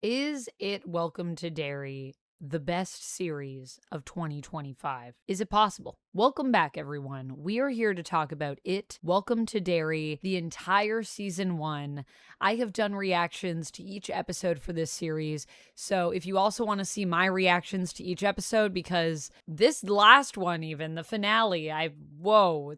Is It Welcome to Derry the best series of 2025? Is it possible? Welcome back, everyone. We are here to talk about It Welcome to Derry, the entire season 1. I have done reactions to each episode for this series, so if you also want to see my reactions to each episode, because this last one, even the finale,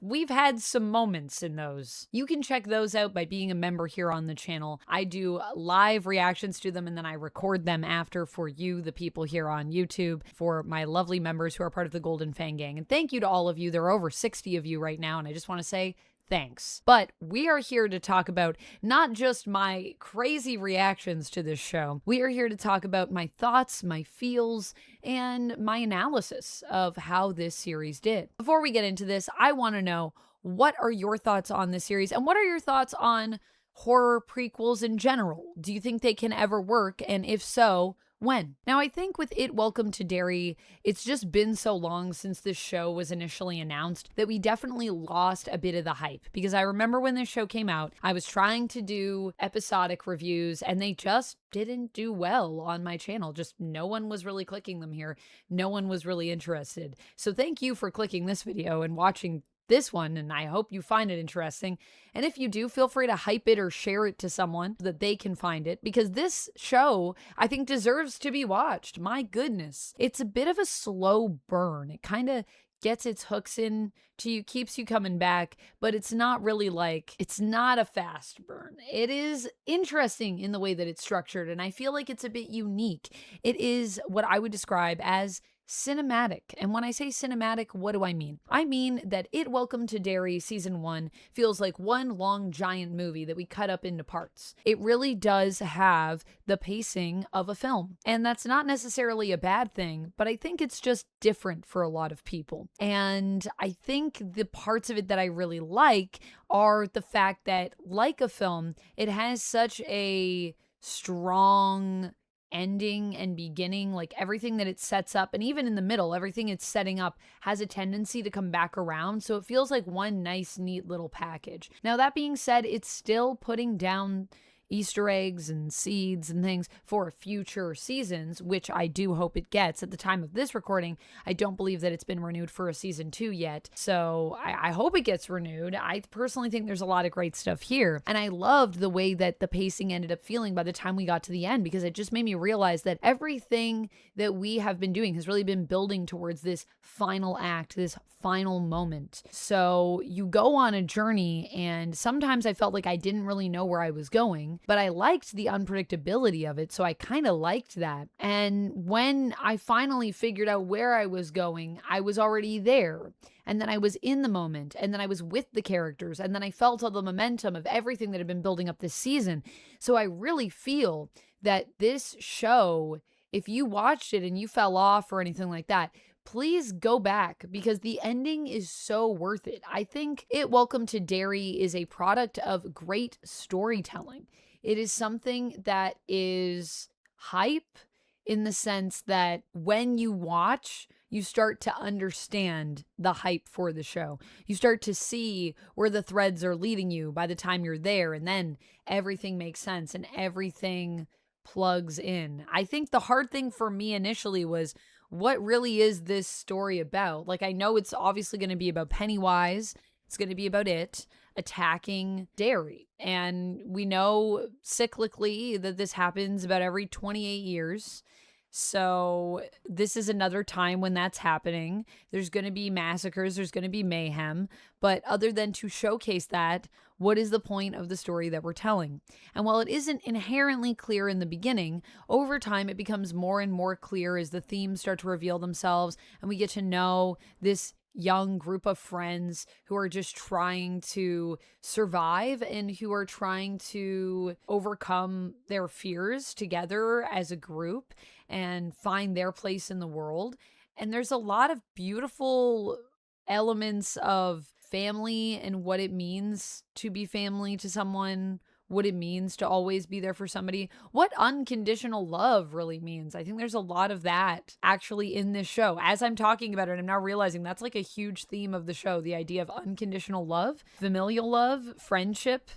we've had some moments in those. You can check those out by being a member here on the channel. I do live reactions to them and then I record them after for you, the people here on YouTube, for my lovely members who are part of the Golden Fang Gang. And thank you to all of you. There are over 60 of you right now, and I just want to say thanks. But we are here to talk about not just my crazy reactions to this show. We are here to talk about my thoughts, my feels, and my analysis of how this series did. Before we get into this, I want to know, what are your thoughts on this series, and what are your thoughts on horror prequels in general? Do you think they can ever work? And if so, when? Now, I think with It Welcome to Derry, it's just been so long since this show was initially announced that we definitely lost a bit of the hype. Because I remember when this show came out, I was trying to do episodic reviews and they just didn't do well on my channel. Just no one was really clicking them here. No one was really interested. So thank you for clicking this video and watching this one, and I hope you find it interesting. And if you do, feel free to hype it or share it to someone so that they can find it, because this show, I think, deserves to be watched. My goodness. It's a bit of a slow burn. It kind of gets its hooks in to you, keeps you coming back, but it's not really it's not a fast burn. It is interesting in the way that it's structured, and I feel like it's a bit unique. It is what I would describe as cinematic. And when I say cinematic, what do I mean? I mean that It Welcome to Derry season 1 feels like one long giant movie that we cut up into parts. It really does have the pacing of a film. And that's not necessarily a bad thing, but I think it's just different for a lot of people. And I think the parts of it that I really like are the fact that, like a film, it has such a strong ending and beginning. Like everything that it sets up, and even in the middle, everything it's setting up has a tendency to come back around. So it feels like one nice, neat little package. Now, that being said, it's still putting down Easter eggs and seeds and things for future seasons, which I do hope it gets. At the time of this recording, I don't believe that it's been renewed for a season 2 yet. So I hope it gets renewed. I personally think there's a lot of great stuff here. And I loved the way that the pacing ended up feeling by the time we got to the end, because it just made me realize that everything that we have been doing has really been building towards this final act, this final moment. So you go on a journey, and sometimes I felt like I didn't really know where I was going, but I liked the unpredictability of it. So I kind of liked that. And when I finally figured out where I was going, I was already there. And then I was in the moment, and then I was with the characters, and then I felt all the momentum of everything that had been building up this season. So I really feel that this show, if you watched it and you fell off or anything like that, please go back, because the ending is so worth it. I think It Welcome to Derry is a product of great storytelling. It is something that is hype in the sense that when you watch, you start to understand the hype for the show. You start to see where the threads are leading you by the time you're there, and then everything makes sense and everything plugs in. I think the hard thing for me initially was, what really is this story about? Like, I know it's obviously going to be about Pennywise. It's going to be about it attacking Derry. And we know cyclically that this happens about every 28 years. So this is another time when that's happening. There's going to be massacres, there's going to be mayhem. But other than to showcase that, what is the point of the story that we're telling? And while it isn't inherently clear in the beginning, over time it becomes more and more clear as the themes start to reveal themselves, and we get to know this young group of friends who are just trying to survive and who are trying to overcome their fears together as a group and find their place in the world. And there's a lot of beautiful elements of family and what it means to be family to someone, what it means to always be there for somebody, what unconditional love really means. I think there's a lot of that actually in this show. As I'm talking about it, I'm now realizing that's like a huge theme of the show, the idea of unconditional love, familial love, friendship,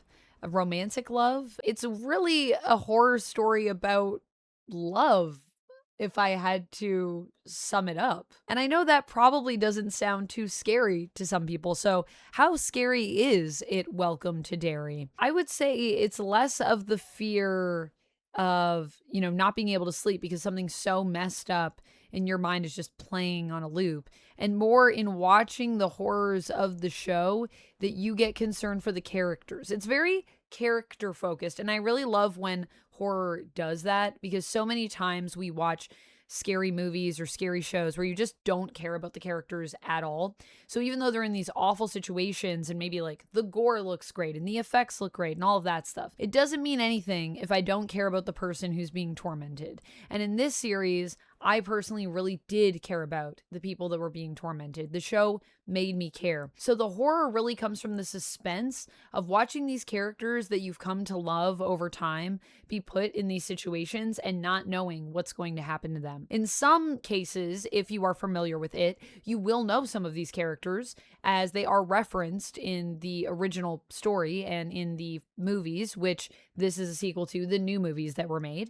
romantic love. It's really a horror story about love, if I had to sum it up. And I know that probably doesn't sound too scary to some people. So, how scary is it, Welcome to Derry? I would say it's less of the fear of, not being able to sleep because something's so messed up and your mind is just playing on a loop, and more in watching the horrors of the show that you get concerned for the characters. It's very character focused, and I really love when horror does that, because so many times we watch scary movies or scary shows where you just don't care about the characters at all. So even though they're in these awful situations and maybe like the gore looks great and the effects look great and all of that stuff, it doesn't mean anything if I don't care about the person who's being tormented. And in this series, I personally really did care about the people that were being tormented. The show made me care. So the horror really comes from the suspense of watching these characters that you've come to love over time be put in these situations and not knowing what's going to happen to them. In some cases, if you are familiar with it, you will know some of these characters as they are referenced in the original story and in the movies, which this is a sequel to the new movies that were made,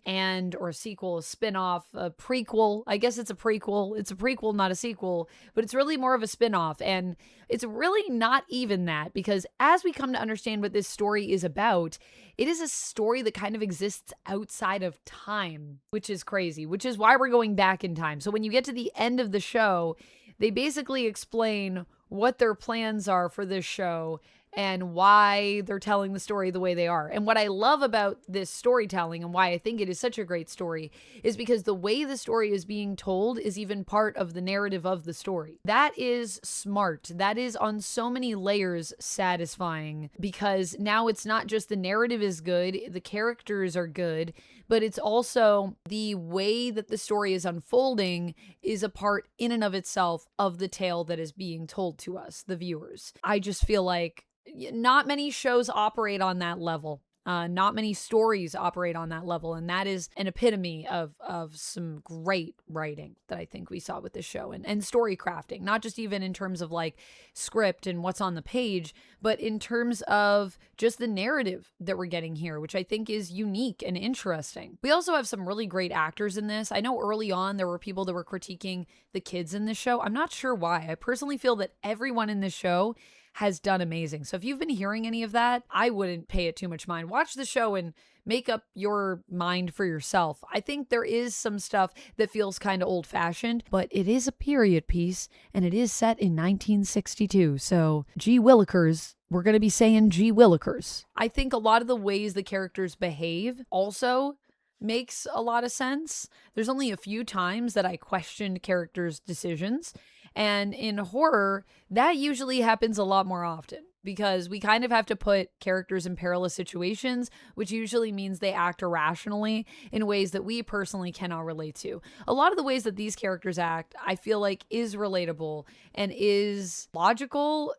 or a sequel, a spin-off, a prequel. I guess it's a prequel. It's a prequel, not a sequel, but it's really more of a spin-off. And it's really not even that, because as we come to understand what this story is about, it is a story that kind of exists outside of time, which is crazy, which is why we're going back in time. So when you get to the end of the show, they basically explain what their plans are for this show and why they're telling the story the way they are. And what I love about this storytelling and why I think it is such a great story is because the way the story is being told is even part of the narrative of the story. That is smart. That is on so many layers satisfying, because now it's not just the narrative is good, the characters are good, but it's also the way that the story is unfolding is a part in and of itself of the tale that is being told to us, the viewers. I just feel like not many shows operate on that level. Not many stories operate on that level. And that is an epitome of some great writing that I think we saw with this show, and story crafting, not just even in terms of like script and what's on the page, but in terms of just the narrative that we're getting here, which I think is unique and interesting. We also have some really great actors in this. I know early on there were people that were critiquing the kids in this show. I'm not sure why. I personally feel that everyone in this show has done amazing. So if you've been hearing any of that, I wouldn't pay it too much mind. Watch the show and make up your mind for yourself. I think there is some stuff that feels kind of old-fashioned, but it is a period piece, and it is set in 1962. So, gee willikers, we're going to be saying gee willikers. I think a lot of the ways the characters behave also makes a lot of sense. There's only a few times that I questioned characters' decisions. And in horror, that usually happens a lot more often, because we kind of have to put characters in perilous situations, which usually means they act irrationally in ways that we personally cannot relate to. A lot of the ways that these characters act, I feel like, is relatable and is logical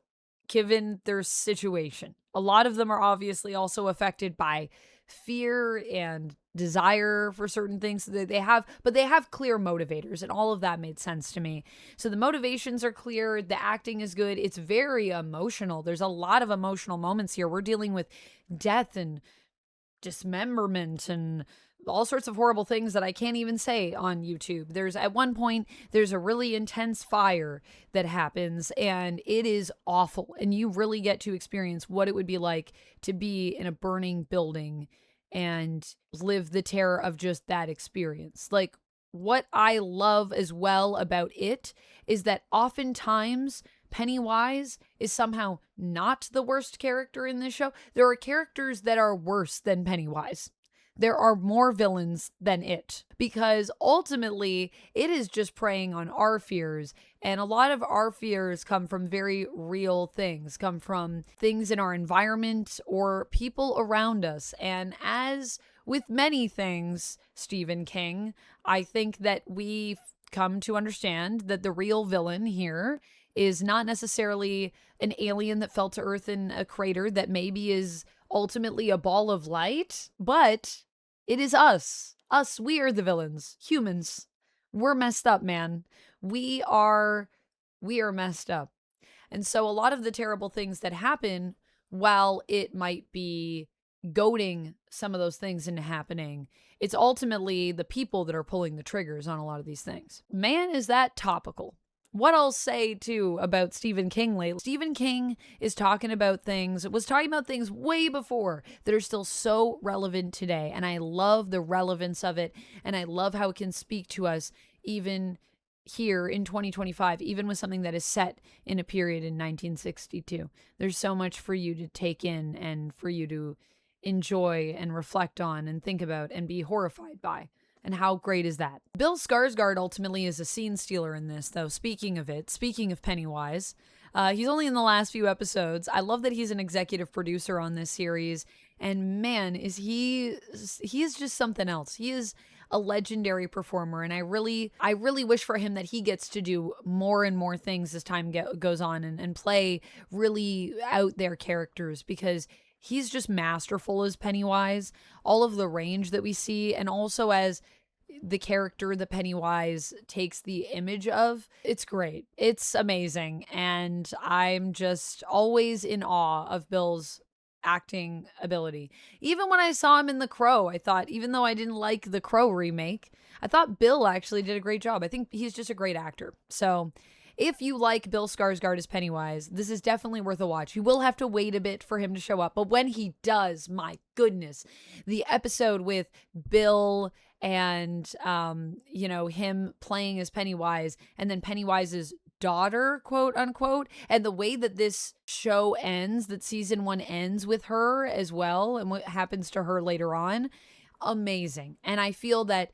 given their situation. A lot of them are obviously also affected by fear and desire for certain things that they have, but they have clear motivators, and all of that made sense to me. So the motivations are clear, the acting is good, it's very emotional. There's a lot of emotional moments here. We're dealing with death and dismemberment and all sorts of horrible things that I can't even say on YouTube. At one point, there's a really intense fire that happens, and it is awful. And you really get to experience what it would be like to be in a burning building and live the terror of just that experience. Like, what I love as well about it is that oftentimes Pennywise is somehow not the worst character in this show. There are characters that are worse than Pennywise. There are more villains than it, because ultimately it is just preying on our fears. And a lot of our fears come from very real things, come from things in our environment or people around us. And as with many things, Stephen King, I think that we've come to understand that the real villain here is not necessarily an alien that fell to Earth in a crater that maybe is ultimately a ball of light, but it is us. We are the villains. Humans. We're messed up, man. We are messed up. And so a lot of the terrible things that happen, while it might be goading some of those things into happening. It's ultimately the people that are pulling the triggers on a lot of these things. Man, is that topical. What I'll say too about Stephen King lately. Stephen King was talking about things way before that are still so relevant today. And I love the relevance of it. And I love how it can speak to us even here in 2025, even with something that is set in a period in 1962. There's so much for you to take in and for you to enjoy and reflect on and think about and be horrified by. And how great is that? Bill Skarsgård ultimately is a scene stealer in this, though. Speaking of Pennywise, he's only in the last few episodes. I love that he's an executive producer on this series. And man, is he is just something else. He is a legendary performer. And I really wish for him that he gets to do more and more things as time goes on and play really out there characters, because he's just masterful as Pennywise, all of the range that we see, and also as the character that Pennywise takes the image of. It's great. It's amazing. And I'm just always in awe of Bill's acting ability. Even when I saw him in The Crow, I thought, even though I didn't like The Crow remake, I thought Bill actually did a great job. I think he's just a great actor. So if you like Bill Skarsgård as Pennywise, this is definitely worth a watch. You will have to wait a bit for him to show up, but when he does, my goodness, the episode with Bill and, him playing as Pennywise, and then Pennywise's daughter, quote unquote, and the way that this show ends, that season 1 ends with her as well, and what happens to her later on, amazing. And I feel that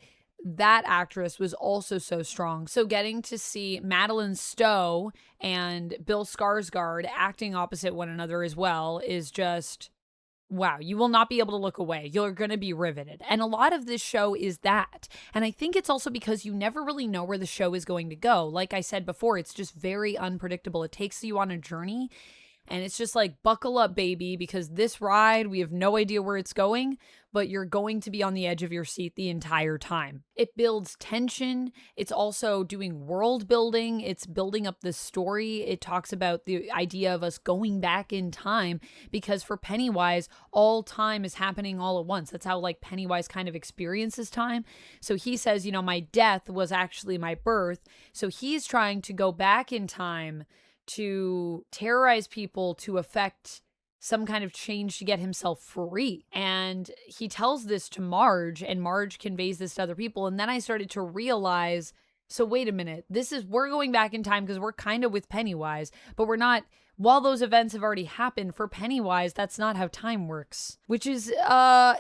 actress was also so strong. So getting to see Madeline Stowe and Bill Skarsgård acting opposite one another as well is just, wow. You will not be able to look away. You're going to be riveted. And a lot of this show is that. And I think it's also because you never really know where the show is going to go. Like I said before, it's just very unpredictable. It takes you on a journey. And it's just like, buckle up, baby, because this ride, we have no idea where it's going, but you're going to be on the edge of your seat the entire time. It builds tension. It's also doing world building. It's building up the story. It talks about the idea of us going back in time, because for Pennywise, all time is happening all at once. That's how like Pennywise kind of experiences time. So he says, my death was actually my birth. So he's trying to go back in time to terrorize people to affect some kind of change to get himself free. And he tells this to Marge, and Marge conveys this to other people. And then I started to realize, so wait a minute, we're going back in time because we're kind of with Pennywise, but we're not. While those events have already happened, for Pennywise, that's not how time works, which is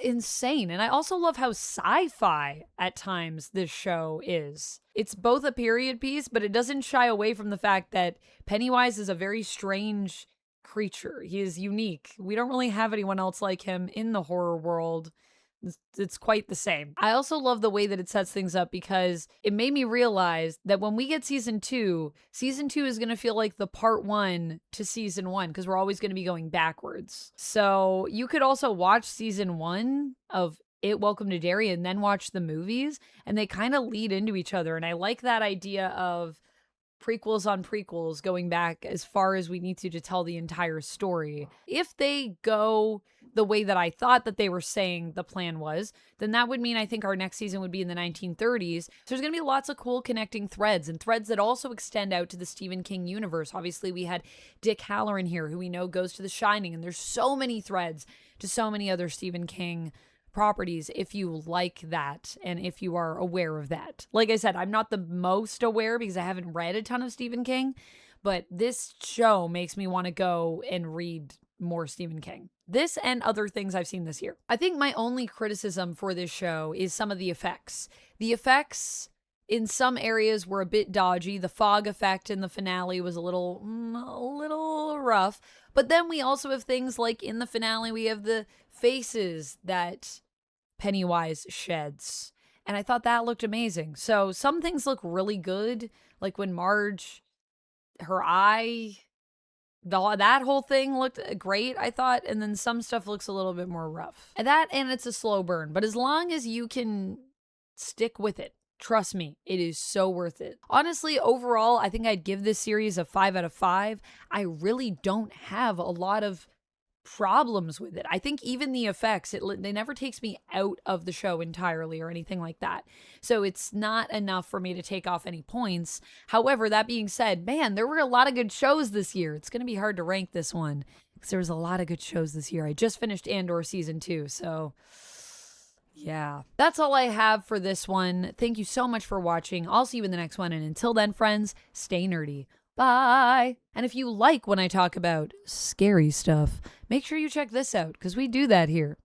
insane. And I also love how sci-fi at times this show is. It's both a period piece, but it doesn't shy away from the fact that Pennywise is a very strange creature. He is unique. We don't really have anyone else like him in the horror world. It's quite the same. I also love the way that it sets things up, because it made me realize that when we get season 2 is going to feel like the part 1 to season 1, because we're always going to be going backwards. So you could also watch season 1 of Welcome to Derry and then watch the movies, and they kind of lead into each other. And I like that idea of prequels on prequels, going back as far as we need to tell the entire story. If they go the way that I thought that they were saying the plan was, then that would mean I think our next season would be in the 1930s. So there's going to be lots of cool connecting threads, and threads that also extend out to the Stephen King universe. Obviously, we had Dick Halloran here, who we know goes to The Shining, and there's so many threads to so many other Stephen King properties if you like that and if you are aware of that. Like I said, I'm not the most aware because I haven't read a ton of Stephen King, but this show makes me want to go and read more Stephen King. This and other things I've seen this year. I think my only criticism for this show is some of the effects. The effects in some areas were a bit dodgy. The fog effect in the finale was a little rough. But then we also have things like in the finale, we have the faces that Pennywise sheds. And I thought that looked amazing. So some things look really good. Like when Marge, her eye, that whole thing looked great, I thought. And then some stuff looks a little bit more rough. And it's a slow burn. But as long as you can stick with it, trust me, it is so worth it. Honestly, overall, I think I'd give this series a 5 out of 5. I really don't have a lot of problems with it. I think even the effects, they never takes me out of the show entirely or anything like that. So it's not enough for me to take off any points. However, that being said, man, there were a lot of good shows this year. It's going to be hard to rank this one because there was a lot of good shows this year. I just finished Andor season 2, so yeah. That's all I have for this one. Thank you so much for watching. I'll see you in the next one, and until then, friends, stay nerdy. Bye. And if you like when I talk about scary stuff, make sure you check this out because we do that here.